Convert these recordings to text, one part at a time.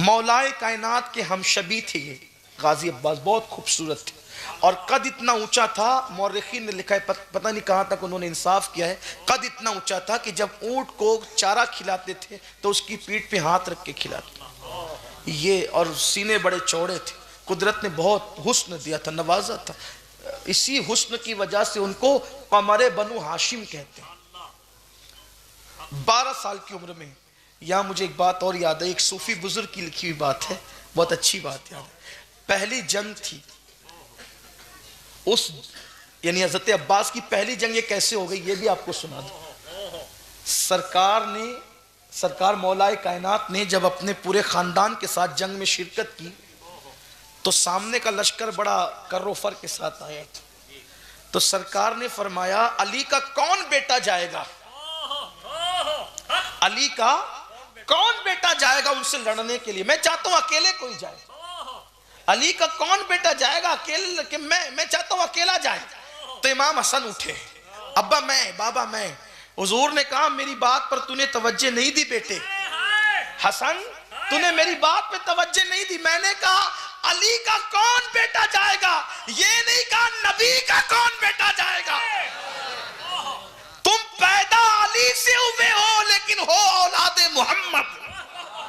مولائے کائنات کے ہم شبی تھے یہ غازی عباس، بہت خوبصورت تھے، اور قد اتنا اونچا تھا، مورخین نے لکھا ہے پتہ نہیں کہاں تک انہوں نے انصاف کیا ہے، قد اتنا اونچا تھا کہ جب اونٹ کو چارہ کھلاتے تھے تو اس کی پیٹھ پہ ہاتھ رکھ کے کھلاتے یہ، اور سینے بڑے چوڑے تھے، قدرت نے بہت حسن دیا تھا، نوازا تھا، اسی حسن کی وجہ سے ان کو قمر بنو ہاشم کہتے ہیں۔ 12 سال کی عمر میں، یہاں مجھے ایک بات اور یاد ہے، ایک صوفی بزرگ کی لکھی ہوئی بات ہے، بہت اچھی بات یاد ہے۔ پہلی جنگ تھی، اس یعنی حضرت عباس کی پہلی جنگ یہ کیسے ہو گئی یہ بھی آپ کو سنا دوں۔ سرکار مولائے کائنات نے جب اپنے پورے خاندان کے ساتھ جنگ میں شرکت کی تو سامنے کا لشکر بڑا کر و فر کے ساتھ آیا تھا، تو سرکار نے فرمایا علی کا کون بیٹا جائے گا، علی کا کون بیٹا جائے گا ان سے لڑنے کے لیے، میں چاہتا ہوں اکیلے کوئی جائے، علی کا کون بیٹا جائے گا اکیلے، کہ میں چاہتا ہوں اکیلا جائے۔ تو امام حسن اٹھے، ابا میں، بابا میں۔ حضور نے کہا میری بات پر تو نے توجہ نہیں دی بیٹے، حسن تو نے میری بات پہ توجہ نہیں دی، میں نے کہا علی کا کون بیٹا جائے گا، یہ نہیں کہا نبی کا کون بیٹا جائے گا۔ تم پیدا علی سے ہوئے ہو لیکن ہو اولاد محمد۔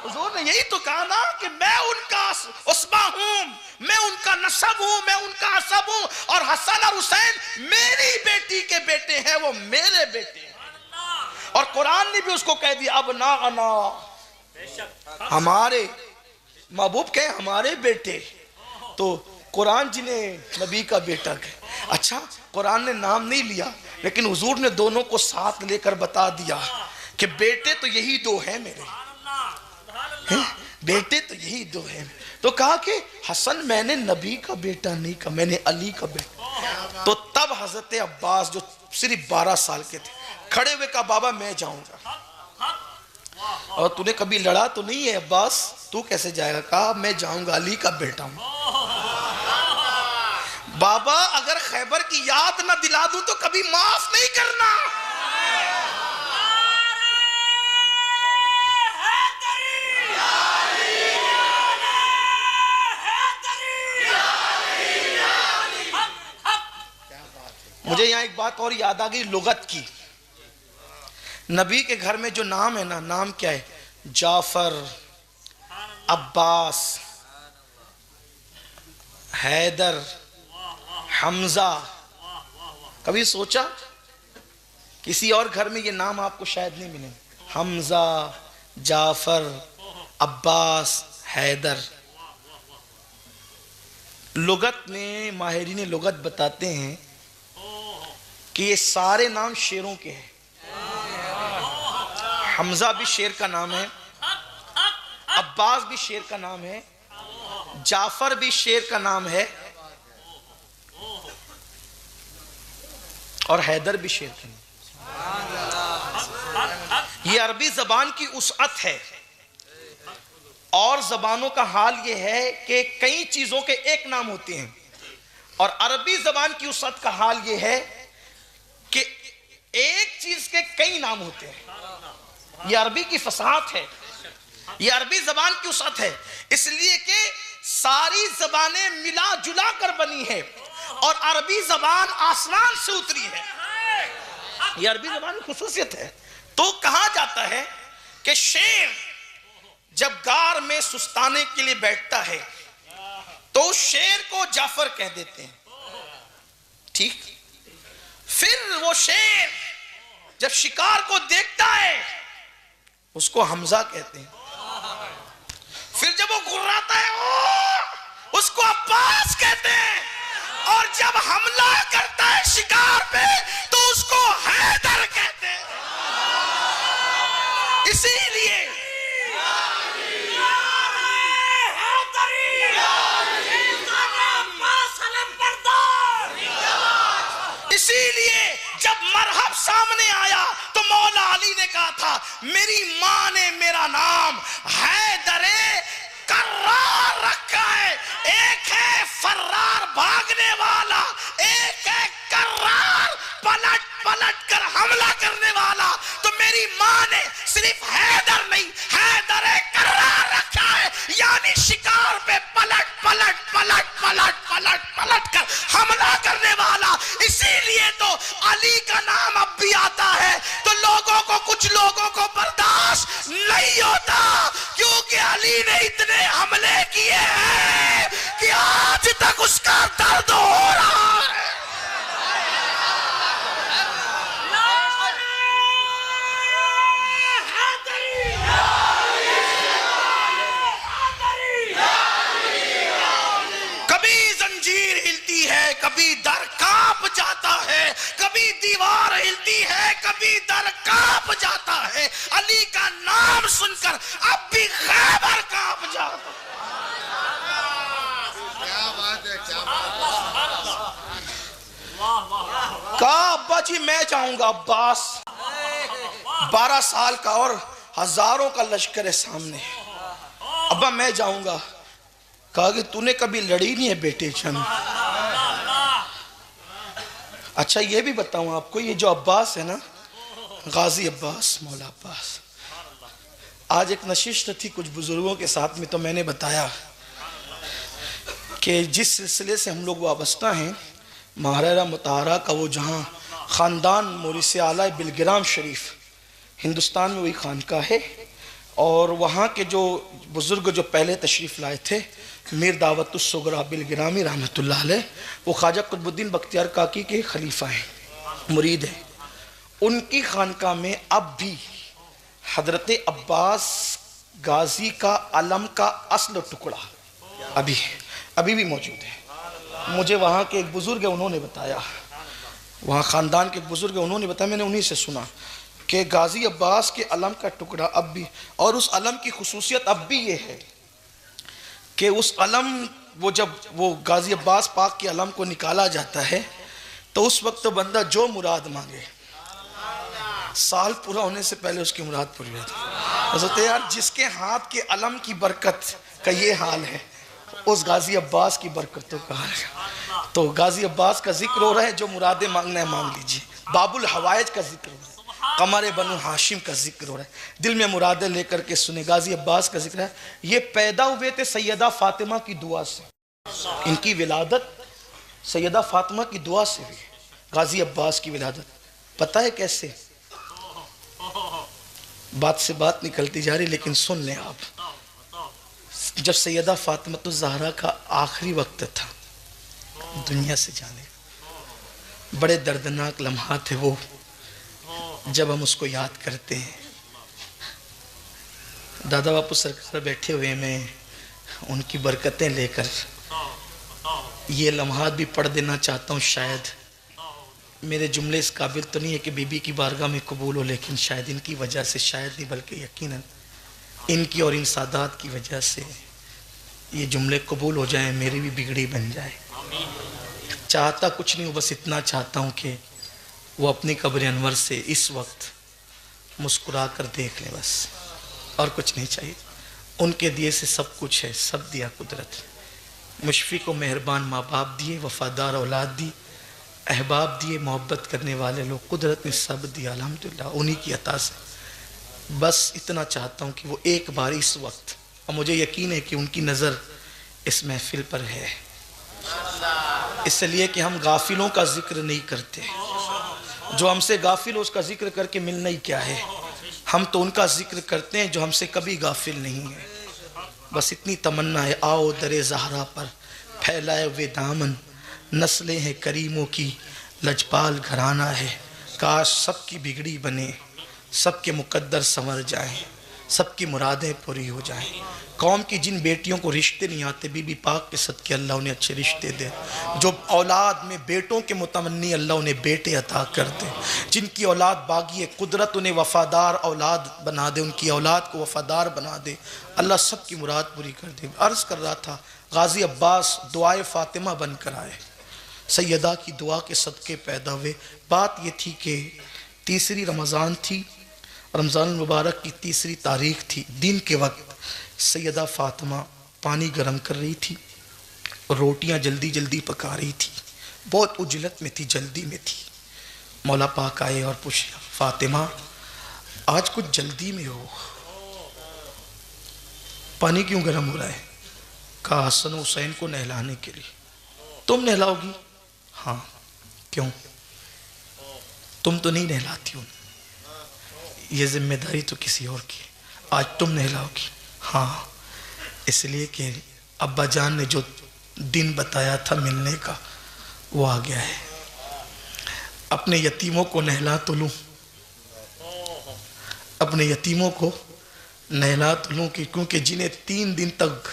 حضور نے یہی تو کہا نا کہ میں ان کا عصبہ ہوں، میں ان کا نسب ہوں، میں ان کا عصب ہوں، اور حسن اور حسین میری بیٹی کے بیٹے ہیں، وہ میرے بیٹے ہیں۔ اور قرآن نے بھی اس کو کہہ دیا ابناءنا، ہمارے محبوب کہے ہمارے بیٹے، تو قرآن جنہیں نبی کا بیٹا کہے۔ اچھا قرآن نے نام نہیں لیا لیکن حضور نے دونوں کو ساتھ لے کر بتا دیا کہ بیٹے تو یہی دو ہیں میرے، بیٹے تو یہی دو ہیں۔ تو کہا کہ حسن میں نے نبی کا بیٹا نہیں کہا، میں نے علی کا بیٹا۔ تو تب حضرت عباس جو صرف 12 سال کے تھے کھڑے ہوئے کہا بابا میں جاؤں گا۔ اور تو نے کبھی لڑا تو نہیں ہے عباس، تو کیسے جائے گا؟ کہا میں جاؤں گا، علی کا بیٹا ہوں۔ بابا اگر خیبر کی یاد نہ دلا دوں تو کبھی معاف نہیں کرنا۔ مجھے یہاں ایک بات اور یاد آ گئی لغت کی۔ نبی کے گھر میں جو نام ہے نا، نام کیا ہے؟ جعفر، عباس، حیدر، حمزہ۔ کبھی سوچا کسی اور گھر میں یہ نام آپ کو شاید نہیں ملے، حمزہ، جعفر، عباس، حیدر۔ لغت میں ماہرین لغت بتاتے ہیں کہ یہ سارے نام شیروں کے ہیں۔ حمزہ بھی شیر کا نام ہے، عباس بھی شیر کا نام ہے، جعفر بھی شیر کا نام ہے، اور حیدر بھی شیر کا نام۔ یہ عربی زبان کی وسعت ہے، اور زبانوں کا حال یہ ہے کہ کئی چیزوں کے ایک نام ہوتے ہیں، اور عربی زبان کی وسعت کا حال یہ ہے کہ ایک چیز کے کئی نام ہوتے ہیں۔ یہ عربی کی فصاحت ہے، یہ عربی زبان کی وسعت ہے، اس لیے کہ ساری زبانیں ملا جلا کر بنی ہے، اور عربی زبان آسمان سے اتری ہے۔ یہ عربی زبان کی خصوصیت ہے۔ تو کہا جاتا ہے کہ شیر جب غار میں سستانے کے لیے بیٹھتا ہے تو شیر کو جعفر کہہ دیتے ہیں، ٹھیک؟ پھر وہ شیر جب شکار کو دیکھتا ہے اس کو حمزہ کہتے ہیں، پھر جب وہ گھراتا ہے اس کو عباس کہتے ہیں، اور جب حملہ کرتا ہے شکار پہ تو اس کو حیدر کہتے ہیں۔ اسی لیے جب مرحب سامنے آیا تو مولا علی نے کہا تھا میری ماں نے میرا نام حیدر کرار رکھا ہے، ایک ہے فرار بھاگنے والا، ایک ہے کرار پلٹ پلٹ کر حملہ کرنے والا، تو میری ماں نے صرف حیدر نہیں حیدر کرار رکھا ہے، یا شیطانی شکار پہ پلٹ پلٹ پلٹ پلٹ پلٹ پلٹ کر حملہ کرنے والا. اسی لیے تو علی کا نام اب بھی آتا ہے تو لوگوں کو, کچھ لوگوں کو برداشت نہیں ہوتا, کیونکہ علی نے اتنے حملے کیے ہیں کہ آج تک اس کا درد ہو رہا ہے. کبھی در کانپ جاتا ہے, کبھی دیوار ہلتی ہے, کبھی در کانپ جاتا ہے. علی کا نام سن کر اب بھی خیبر کانپ جاتا ہے. کیا بات ہے, کیا بات ہے. کہا ابا جی میں جاؤں گا. عباس 12 سال کا اور ہزاروں کا لشکر ہے سامنے. ابا میں جاؤں گا. کہا کہ تو نے کبھی لڑی نہیں ہے بیٹے چند. اچھا یہ بھی بتاؤں آپ کو, یہ جو عباس ہے نا, غازی عباس, مولا عباس, آج ایک نشست تھی کچھ بزرگوں کے ساتھ میں, تو میں نے بتایا کہ جس سلسلے سے ہم لوگ وابستہ ہیں, مہاراجہ مطہرہ کا وہ جہاں خاندان موریث اعلیٰ بلگرام شریف, ہندوستان میں وہی خانقاہ ہے, اور وہاں کے جو بزرگ جو پہلے تشریف لائے تھے, میر دعوت الصغریٰ بلگرامی رحمت اللہ علیہ, وہ خواجہ قطب الدین بختیار کاکی کے خلیفہ ہیں, مرید ہیں. ان کی خانقاہ میں اب بھی حضرت عباس غازی کا علم کا اصل ٹکڑا ابھی بھی موجود ہے. مجھے وہاں کے ایک بزرگ ہیں, انہوں نے بتایا, وہاں خاندان کے ایک بزرگ ہیں, انہوں نے بتایا, میں نے انہی سے سنا کہ غازی عباس کے علم کا ٹکڑا اب بھی, اور اس علم کی خصوصیت اب بھی یہ ہے کہ اس علم, وہ جب وہ غازی عباس پاک کے علم کو نکالا جاتا ہے تو اس وقت تو بندہ جو مراد مانگے, سال پورا ہونے سے پہلے اس کی مراد پوری ہوتی ہے. حضرت یار جس کے ہاتھ کے علم کی برکت کا یہ حال ہے, اس غازی عباس کی برکتوں کا حال ہے. تو غازی عباس کا ذکر ہو رہا ہے, جو مرادیں مانگنا ہے مانگ لیجئے. باب الحوائج کا ذکر ہو رہا ہے, قمر بنو ہاشم کا ذکر ہو رہا ہے, دل میں مرادیں لے کر کے سنے. غازی عباس کا ذکر ہے. یہ پیدا ہوئے تھے سیدہ فاطمہ کی دعا سے, ان کی ولادت سیدہ فاطمہ کی دعا سے ہوئی. غازی عباس کی ولادت پتہ ہے کیسے؟ بات سے بات نکلتی جا رہی, لیکن سن لیں آپ. جب سیدہ فاطمہ الزہرا کا آخری وقت تھا دنیا سے جانے, بڑے دردناک لمحات تھے وہ, جب ہم اس کو یاد کرتے ہیں. دادا باپو سرکار بیٹھے ہوئے, میں ان کی برکتیں لے کر یہ لمحات بھی پڑھ دینا چاہتا ہوں. شاید میرے جملے اس قابل تو نہیں ہے کہ بی بی کی بارگاہ میں قبول ہو, لیکن شاید ان کی وجہ سے, شاید نہیں بلکہ یقیناً ان کی اور ان سادات کی وجہ سے یہ جملے قبول ہو جائیں, میری بھی بگڑی بن جائے. چاہتا کچھ نہیں ہوں, بس اتنا چاہتا ہوں کہ وہ اپنی قبر انور سے اس وقت مسکرا کر دیکھ لیں, بس اور کچھ نہیں چاہیے. ان کے دیے سے سب کچھ ہے, سب دیا قدرت. مشفق و مہربان ماں باپ دیے, وفادار اولاد دی, احباب دیے, محبت کرنے والے لوگ, قدرت نے سب دیا الحمدللہ انہی کی عطا سے. بس اتنا چاہتا ہوں کہ وہ ایک بار اس وقت, اور مجھے یقین ہے کہ ان کی نظر اس محفل پر ہے, اس لیے کہ ہم غافلوں کا ذکر نہیں کرتے. جو ہم سے غافل ہو اس کا ذکر کر کے ملنا ہی کیا ہے. ہم تو ان کا ذکر کرتے ہیں جو ہم سے کبھی غافل نہیں ہے. بس اتنی تمنا ہے, آؤ در زہرا پر پھیلائے ہوئے دامن, نسلیں ہیں کریموں کی, لجپال گھرانہ ہے. کاش سب کی بگڑی بنے, سب کے مقدر سنور جائیں, سب کی مرادیں پوری ہو جائیں. قوم کی جن بیٹیوں کو رشتے نہیں آتے, بی بی پاک کے صدقے اللہ انہیں اچھے رشتے دے. جو اولاد میں بیٹوں کے متمنی, اللہ انہیں بیٹے عطا کر دے. جن کی اولاد باغی ہے, قدرت انہیں وفادار اولاد بنا دے, ان کی اولاد کو وفادار بنا دے. اللہ سب کی مراد پوری کر دے. عرض کر رہا تھا, غازی عباس دعائے فاطمہ بن کر آئے, سیدہ کی دعا کے صدقے پیدا ہوئے. بات یہ تھی کہ تیسری رمضان تھی, رمضان المبارک کی تیسری تاریخ تھی. دن کے وقت سیدہ فاطمہ پانی گرم کر رہی تھی, روٹیاں جلدی جلدی پکا رہی تھی, بہت عجلت میں تھی, جلدی میں تھی. مولا پاک آئے اور پوچھا, فاطمہ آج کچھ جلدی میں ہو, پانی کیوں گرم ہو رہا ہے؟ کہا حسن و حسین کو نہلانے کے لیے. تم نہلاؤ گی؟ ہاں. کیوں؟ تم تو نہیں نہلاتی ہو. یہ ذمہ داری تو کسی اور کی. آج تم نہلاؤ گی؟ ہاں. اس لیے کہ ابا جان نے جو دن بتایا تھا ملنے کا وہ آ گیا ہے. اپنے یتیموں کو نہلا تو لوں، اپنے یتیموں کو نہلا تو لوں، کیونکہ جنہیں 3 دن تک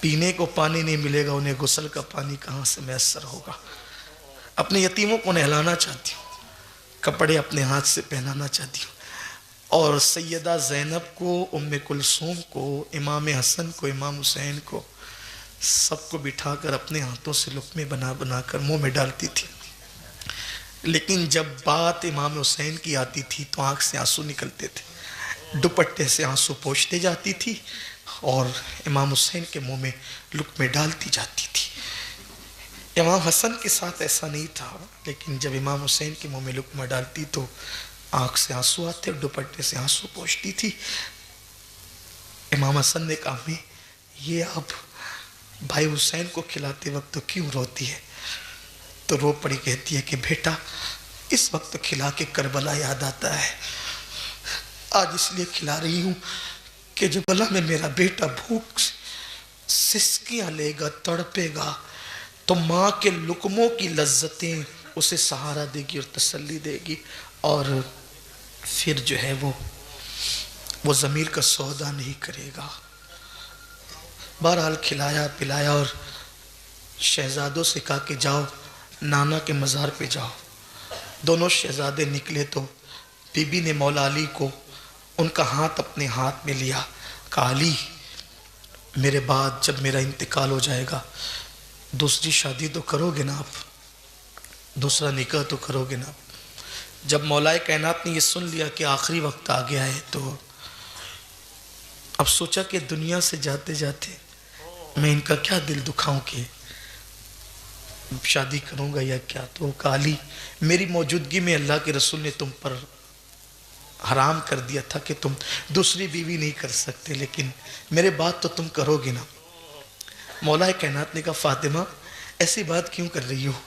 پینے کو پانی نہیں ملے گا انہیں غسل کا پانی کہاں سے میسر ہوگا. اپنے یتیموں کو نہلانا چاہتی ہوں، کپڑے اپنے ہاتھ سے پہنانا چاہتی ہوں. اور سیدہ زینب کو، ام کلثوم کو، امام حسن کو، امام حسین کو، سب کو بٹھا کر اپنے ہاتھوں سے لقمے بنا بنا کر منہ میں ڈالتی تھی. لیکن جب بات امام حسین کی آتی تھی تو آنکھ سے آنسو نکلتے تھے، دوپٹے سے آنسو پوچھتے جاتی تھی اور امام حسین کے منہ میں لقمے ڈالتی جاتی تھی. امام حسن کے ساتھ ایسا نہیں تھا، لیکن جب امام حسین کے منہ میں لقمہ ڈالتی تو آنکھ سے آنسو آتے اور دوپٹے سے آنسو پوچھتی تھی. امام حسن نے کہا میں یہ اب بھائی حسین کو کھلاتے وقت تو کیوں روتی ہے؟ تو رو پڑی، کہتی ہے کہ بیٹا اس وقت کھلا کے کربلا یاد آتا ہے. آج اس لیے کھلا رہی ہوں کہ جب کربلا میں میرا بیٹا بھوک سسکیاں لے گا، تڑپے گا، تو ماں کے لقموں کی لذتیں اسے سہارا دے گی اور تسلی دے گی، اور پھر جو ہے وہ ضمیر کا سودا نہیں کرے گا. بہرحال کھلایا پلایا اور شہزادوں سے کہا کہ جاؤ نانا کے مزار پہ جاؤ. دونوں شہزادے نکلے تو بی بی نے مولا علی کو ان کا ہاتھ اپنے ہاتھ میں لیا. کہا علی میرے بعد جب میرا انتقال ہو جائے گا دوسری شادی تو کرو گے نا آپ، دوسرا نکاح تو کرو گے نا. جب مولا کائنات نے یہ سن لیا کہ آخری وقت آ گیا ہے تو اب سوچا کہ دنیا سے جاتے جاتے میں ان کا کیا دل دکھاؤں کہ شادی کروں گا یا کیا. تو کہا علی میری موجودگی میں اللہ کے رسول نے تم پر حرام کر دیا تھا کہ تم دوسری بیوی نہیں کر سکتے، لیکن میرے بعد تو تم کرو گے نا. مولا کائنات نے کہا فاطمہ ایسی بات کیوں کر رہی ہو؟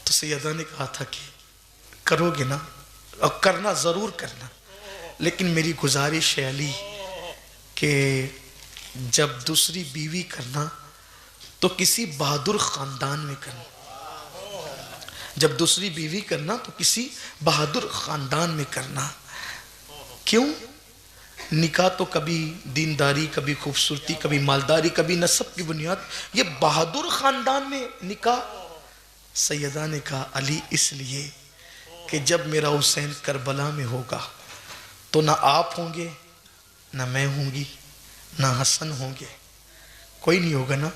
تو سیدہ نے کہا تھا کہ کرو گے نا، اور کرنا ضرور کرنا، لیکن میری گزارش ہے علی کہ جب دوسری بیوی کرنا تو کسی بہادر خاندان میں کرنا. جب دوسری بیوی کرنا تو کسی بہادر خاندان میں کرنا. کیوں؟ نکاح تو کبھی دینداری، کبھی خوبصورتی، کبھی مالداری، کبھی نسب کی بنیاد، یہ بہادر خاندان میں نکاح. سیدہ نے کہا علی اس لیے کہ جب میرا حسین کربلا میں ہوگا تو نہ آپ ہوں گے، نہ میں ہوں گی، نہ حسن ہوں گے، کوئی نہیں ہوگا نا.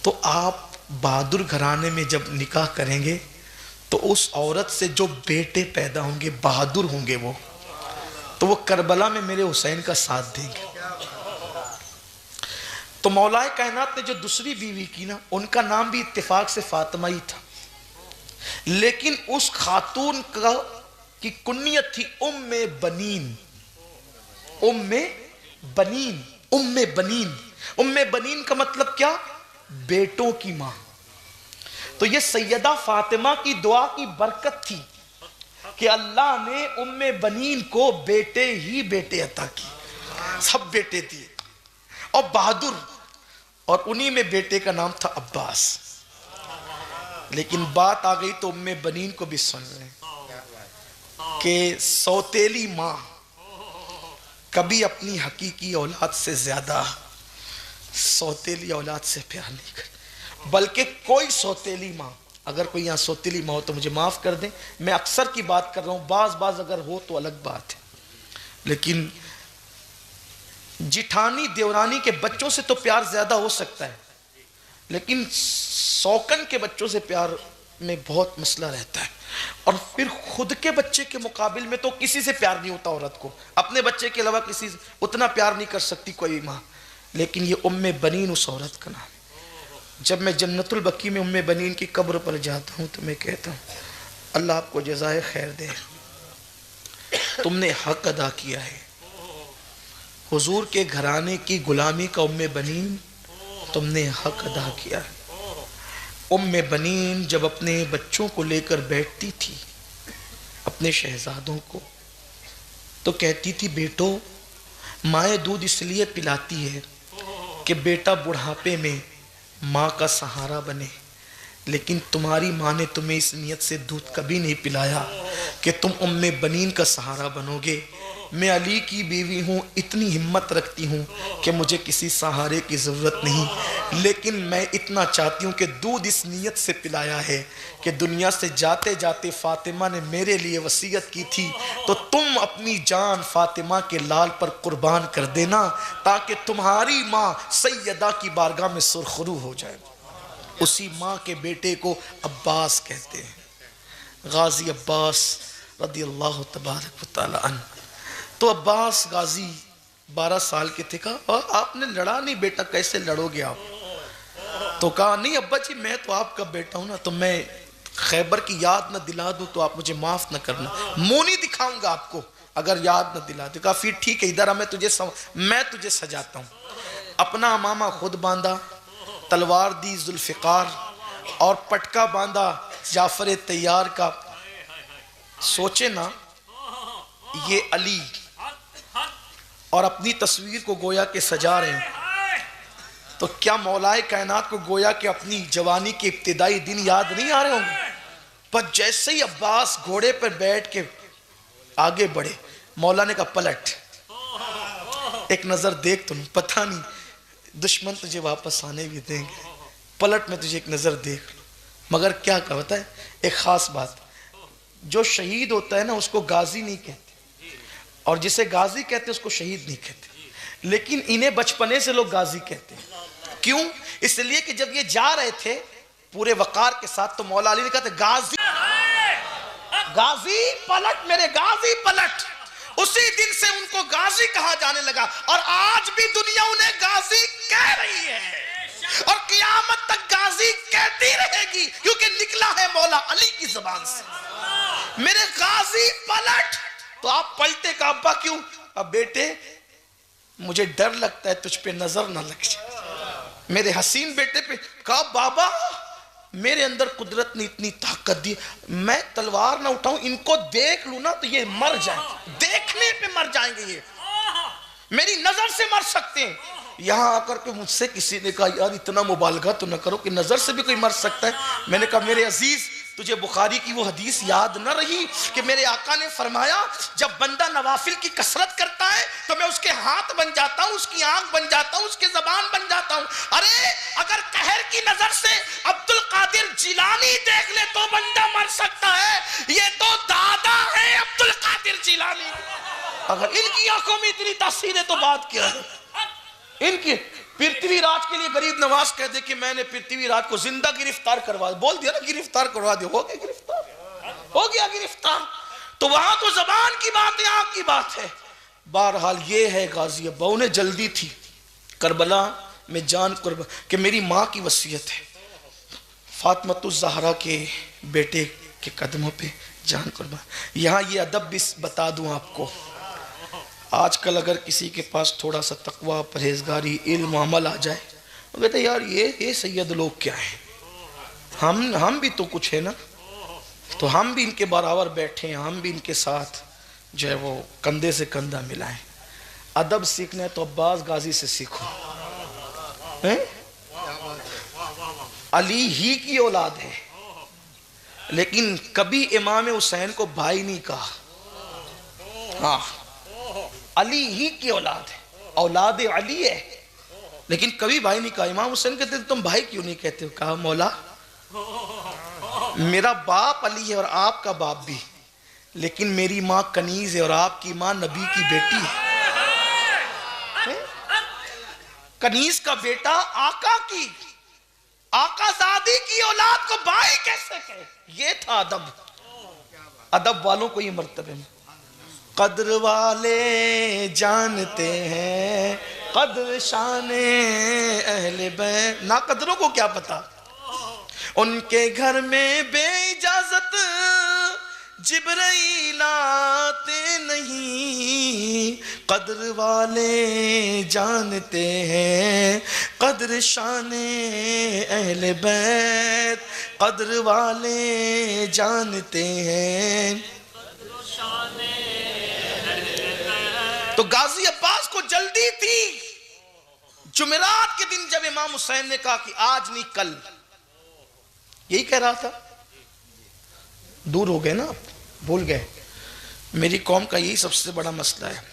تو آپ بہادر گھرانے میں جب نکاح کریں گے تو اس عورت سے جو بیٹے پیدا ہوں گے بہادر ہوں گے، وہ تو وہ کربلا میں میرے حسین کا ساتھ دیں گے. تو مولا کائنات نے جو دوسری بیوی کی نا ان کا نام بھی اتفاق سے فاطمہ ہی تھا، لیکن اس خاتون کی کنیت تھی ام بنین. ام بنین، ام بنین، ام بنین کا مطلب کیا؟ بیٹوں کی ماں. تو یہ سیدہ فاطمہ کی دعا کی برکت تھی کہ اللہ نے ام بنین کو بیٹے ہی بیٹے عطا کی، سب بیٹے دیے اور بہادر، اور انہی میں بیٹے کا نام تھا عباس. لیکن بات آ گئی تو ام بنین کو بھی سن لیں کہ سوتیلی ماں کبھی اپنی حقیقی اولاد سے زیادہ سوتیلی اولاد سے پیار نہیں کرتی. بلکہ کوئی سوتیلی ماں، اگر کوئی یہاں سوتیلی ماں ہو تو مجھے معاف کر دیں، میں اکثر کی بات کر رہا ہوں، بعض اگر ہو تو الگ بات ہے، لیکن جٹھانی دیورانی کے بچوں سے تو پیار زیادہ ہو سکتا ہے، لیکن سوکن کے بچوں سے پیار میں بہت مسئلہ رہتا ہے. اور پھر خود کے بچے کے مقابل میں تو کسی سے پیار نہیں ہوتا عورت کو، اپنے بچے کے علاوہ کسی سے اتنا پیار نہیں کر سکتی کوئی ماں. لیکن یہ ام بنین اس عورت کا نام. جب میں جنت البقیع میں ام بنین کی قبر پر جاتا ہوں تو میں کہتا ہوں اللہ آپ کو جزائے خیر دے، تم نے حق ادا کیا ہے. حضور کے گھرانے کی غلامی کا ام بنین تم نے حق ادا کیا ہے۔ ام بنین جب اپنے بچوں کو لے کر بیٹھتی تھی، اپنے شہزادوں کو، تو کہتی تھی بیٹو مائیں دودھ اس لیے پلاتی ہے کہ بیٹا بڑھاپے میں ماں کا سہارا بنے، لیکن تمہاری ماں نے تمہیں اس نیت سے دودھ کبھی نہیں پلایا کہ تم ام بنین کا سہارا بنو گے۔ میں علی کی بیوی ہوں، اتنی ہمت رکھتی ہوں کہ مجھے کسی سہارے کی ضرورت نہیں، لیکن میں اتنا چاہتی ہوں کہ دودھ اس نیت سے پلایا ہے کہ دنیا سے جاتے جاتے فاطمہ نے میرے لیے وصیت کی تھی، تو تم اپنی جان فاطمہ کے لال پر قربان کر دینا تاکہ تمہاری ماں سیدہ کی بارگاہ میں سرخرو ہو جائے۔ اسی ماں کے بیٹے کو عباس کہتے ہیں، غازی عباس رضی اللہ تبارک و تعالی عنہ۔ تو عباس غازی 12 سال کے تھے، کہا آپ نے لڑا نہیں بیٹا، کیسے لڑو گے آپ؟ تو کہا نہیں ابا جی میں تو آپ کا بیٹا ہوں نا، تو میں خیبر کی یاد نہ دلا دوں تو آپ مجھے معاف نہ کرنا، منہ نہیں دکھاؤں گا آپ کو اگر یاد نہ دلا دوں۔ کہا پھر ٹھیک ہے ادھر آ، میں تجھے سجاتا ہوں۔ اپنا امامہ خود باندھا، تلوار دی ذوالفقار اور پٹکا باندھا جعفر تیار کا۔ سوچے نا یہ علی اور اپنی تصویر کو گویا کہ سجا رہے ہیں، تو کیا مولا کائنات کو گویا کہ اپنی جوانی کے ابتدائی دن یاد نہیں آ رہے ہوں گے؟ پر جیسے ہی عباس گھوڑے پر بیٹھ کے آگے بڑھے، مولا نے کہا پلٹ، ایک نظر دیکھ، تم پتہ نہیں دشمن تجھے واپس آنے بھی دیں گے، پلٹ میں تجھے ایک نظر دیکھ لوں۔ مگر کیا کہتا ہے ایک خاص بات، جو شہید ہوتا ہے نا اس کو غازی نہیں کہتے، اور جسے غازی کہتے اس کو شہید نہیں کہتے، لیکن انہیں بچپنے سے لوگ غازی کہتے ہیں۔ کیوں؟ اس لیے کہ جب یہ جا رہے تھے پورے وقار کے ساتھ تو مولا علی نے کہا تھا غازی غازی پلٹ، میرے غازی پلٹ۔ اسی دن سے ان کو غازی کہا جانے لگا، اور آج بھی دنیا انہیں غازی کہہ رہی ہے، اور قیامت تک غازی کہتی رہے گی، کیونکہ نکلا ہے مولا علی کی زبان سے، میرے غازی پلٹ۔ تو آپ پلٹے کا ابا کیوں؟ اب بیٹے مجھے ڈر لگتا ہے تجھ پہ نظر نہ لگ جائے، میرے حسین بیٹے پہ۔ کہا بابا میرے اندر قدرت نے اتنی طاقت دی، میں تلوار نہ اٹھاؤں، ان کو دیکھ لوں نا تو یہ مر جائیں، دیکھنے پہ مر جائیں گے، یہ میری نظر سے مر سکتے ہیں۔ یہاں آ کر کے مجھ سے کسی نے کہا یار اتنا مبالغہ تو نہ کرو کہ نظر سے بھی کوئی مر سکتا ہے۔ میں نے کہا میرے عزیز تجھے بخاری کی وہ حدیث یاد نہ رہی کہ میرے آقا نے فرمایا جب بندہ نوافل کی کثرت کرتا ہے تو میں اس کے ہاتھ بن جاتا ہوں، اس کی آنکھ بن جاتا ہوں، اس کے زبان بن جاتا ہوں۔ ارے اگر قہر کی نظر سے عبد القادر جیلانی دیکھ لے تو بندہ مر سکتا ہے، یہ تو دادا ہے عبد القادر جیلانی، اگر ان کی آنکھوں میں اتنی تاثیر ہے تو بات کیا ہے ان کی۔ پرتھوی راج کے لیے غریب نواز کہہ دے کہ میں نے پرتھوی راج کو زندہ گرفتار کروا دیا، بول دیا نا گرفتار کروا دیا، ہو گیا گرفتار، ہو گیا گرفتار۔ تو وہاں تو زبان کی بات ہے، آنکھ کی بات ہے۔ بہرحال یہ ہے غازی ابا، انہیں جلدی تھی کربلا میں جان قربان کہ میری ماں کی وصیت ہے، فاطمۃ الزہرا کے بیٹے کے قدموں پہ جان قربان۔ یہاں یہ ادب بھی بتا دوں آپ کو، آج کل اگر کسی کے پاس تھوڑا سا تقوی، پرہیزگاری، علم و عمل آ جائے وہ کہتے ہیں یار یہ سید لوگ کیا ہیں، ہم بھی تو کچھ ہے نا، تو ہم بھی ان کے برابر بیٹھے ہیں، ہم بھی ان کے ساتھ جو ہے وہ کندھے سے کندھا ملائیں۔ ادب سیکھنا ہے تو عباس غازی سے سیکھو، علی ہی کی اولاد ہے لیکن کبھی امام حسین کو بھائی نہیں کہا، ہاں علی ہی کی اولاد ہے، اولاد علی ہے لیکن کبھی بھائی نہیں کہا۔ امام حسین کہتے تم بھائی کیوں نہیں کہتے ہو؟ کہا مولا میرا باپ علی ہے اور آپ کا باپ بھی، لیکن میری ماں کنیز ہے اور آپ کی ماں نبی کی بیٹی ہے۔ کنیز کا بیٹا آقا کی، آقا زادی کی اولاد کو بھائی کیسے کہے؟ یہ تھا ادب، ادب والوں کو یہ مرتبہ میں۔ قدر والے جانتے ہیں قدر شان اہل بیت، نا قدروں کو کیا پتا، ان کے گھر میں بے اجازت جبرائیل آتے نہیں، قدر والے جانتے ہیں قدر شان اہل بیت، قدر والے جانتے ہیں۔ تو غازی عباس کو جلدی تھی۔ جمعرات کے دن جب امام حسین نے کہا کہ آج نہیں کل، یہی کہہ رہا تھا، دور ہو گئے نا، بھول گئے۔ میری قوم کا یہی سب سے بڑا مسئلہ ہے،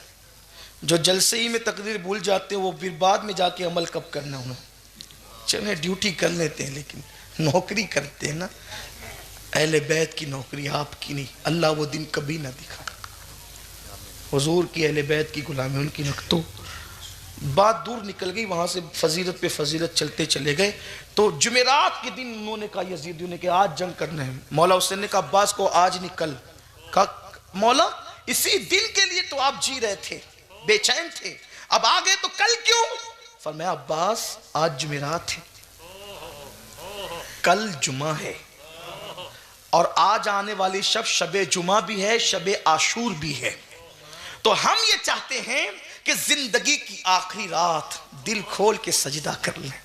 جو جلسے ہی میں تقریر بھول جاتے ہیں، وہ پھر بعد میں جا کے عمل کب کرنا انہیں۔ چلیں ڈیوٹی کر لیتے ہیں لیکن نوکری کرتے ہیں نا، اہل بیت کی نوکری، آپ کی نہیں۔ اللہ وہ دن کبھی نہ دکھا، حضور کی اہل بیت کی غلامی ان کی نکتو۔ بات دور نکل گئی، وہاں سے فضیلت پہ فضیلت چلتے چلے گئے۔ تو جمعرات کے دن انہوں نے کہا، یزیدیوں نے کہ آج جنگ کرنا ہے۔ مولا حسین نے کہا عباس کو آج نہیں کل۔ کہا مولا اسی دن کے لیے تو آپ جی رہے تھے، بے چین تھے، اب آگے تو کل کیوں؟ فرمایا عباس آج جمعرات ہے، کل جمعہ ہے، اور آج آنے والی شب شب جمعہ بھی ہے، شب عاشور بھی ہے۔ تو ہم یہ چاہتے ہیں کہ زندگی کی آخری رات دل کھول کے سجدہ کر لیں،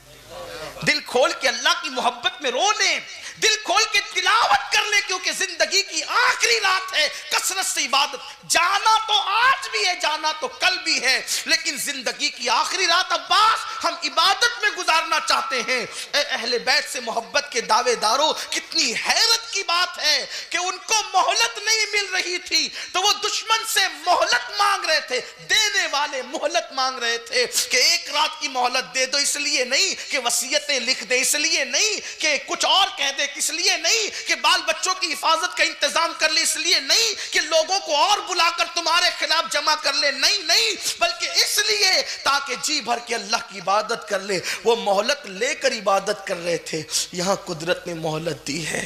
دل کھول کے اللہ کی محبت میں رو لیں، دل کھول کے تلاوت کر لیں، کیونکہ زندگی کی آخری رات ہے۔ کثرت سے عبادت، جانا تو آج بھی ہے، جانا تو کل بھی ہے، لیکن زندگی کی آخری رات عباس ہم عبادت میں گزارنا چاہتے ہیں۔ اے اہل بیت سے محبت کے دعوے داروں، کتنی حیرت کی بات ہے کہ ان کو مہلت نہیں مل رہی تھی تو وہ دشمن سے مہلت مانگ رہے تھے، دینے والے مہلت مانگ رہے تھے کہ ایک رات کی مہلت دے دو، اس لیے نہیں کہ وصیتیں لکھ دے، اس لیے نہیں کہ کچھ اور کہہ دے، اس لیے نہیں کہ بال بچوں کی حفاظت کا انتظام کر لے، اس لیے نہیں کہ لوگوں کو اور بلا کر تمہارے خلاف جمع کر لے، نہیں، بلکہ اس لیے تاکہ جی بھر کے اللہ کی عبادت کر لے۔ وہ مہلت لے کر عبادت کر رہے تھے۔ یہاں قدرت نے مہلت دی ہے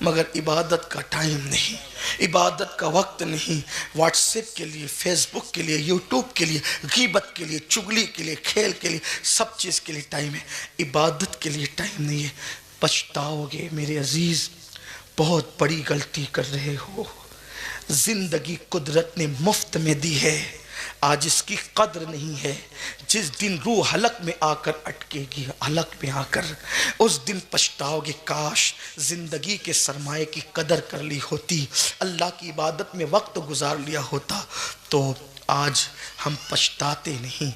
مگر عبادت کا ٹائم نہیں، عبادت کا وقت نہیں۔ واٹس ایپ کے لیے، فیس بک کے لیے، یوٹیوب کے لیے، غیبت کے لیے، چگلی کے لیے، کھیل کے لیے، سب چیز کے لیے ٹائم ہے، عبادت کے لیے ٹائم نہیں ہے۔ پچھتاؤ گے میرے عزیز، بہت بڑی غلطی کر رہے ہو۔ زندگی قدرت نے مفت میں دی ہے، آج اس کی قدر نہیں ہے۔ جس دن روح حلق میں آ کر اٹکے گی، حلق میں آ کر، اس دن پچھتاؤ گے کاش زندگی کے سرمایے کی قدر کر لی ہوتی، اللہ کی عبادت میں وقت گزار لیا ہوتا، تو آج ہم پچھتاتے نہیں۔